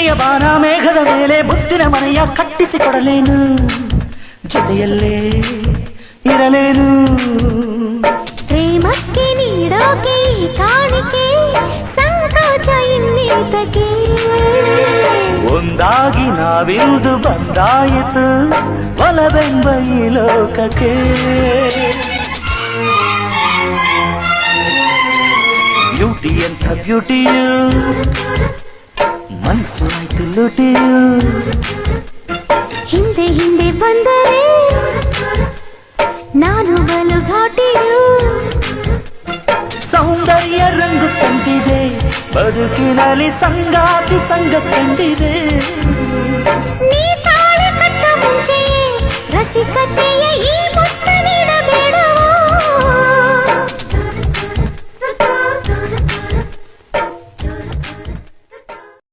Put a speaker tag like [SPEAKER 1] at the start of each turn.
[SPEAKER 1] ಪ್ರೀತಿಯ ಬಾನ ಮೇಘದ ಮೇಲೆ ಮುತ್ತಿನ ಮನೆಯ ಕಟ್ಟಿಸಿಕೊಡಲೇನು ಜೊತೆಯಲ್ಲೇ ಇರಲೇನು
[SPEAKER 2] ಪ್ರೇಮಕ್ಕೆ ನೀಡೋಕೆ ಕಾಣಿಕೆ ಸಂಕೋಚ ಇನ್ನೇತಕ್ಕೆ
[SPEAKER 1] ಒಂದಾಗಿ ನಾವಿರುವುದು ಬಂದಾಯಿತು ಒಲವೆಂಬ ಈ ಲೋಕಕ್ಕೆ ಬ್ಯೂಟಿ ಅಂತ ಬ್ಯೂಟಿಯು ಮನಸ್ಸು ಆಯ್ತು ಲೂಟಿಯು
[SPEAKER 2] ಹಿಂದೆ ಹಿಂದೆ ಬಂದರೆ ನಾನು ಬಲು ಘಾಟಿಯು
[SPEAKER 1] ಸೌಂದರ್ಯ ರಂಗು ತಂದಿದೆ ಬದುಕಿನಲ್ಲಿ ಸಂಗಾತಿ ಸಂಗ ಕಂಡಿದೆ
[SPEAKER 2] ನೀ ತಾಳಿ ಕಟ್ಟ ಮುಂಚೆಯೇ ರಸಿಕತೆ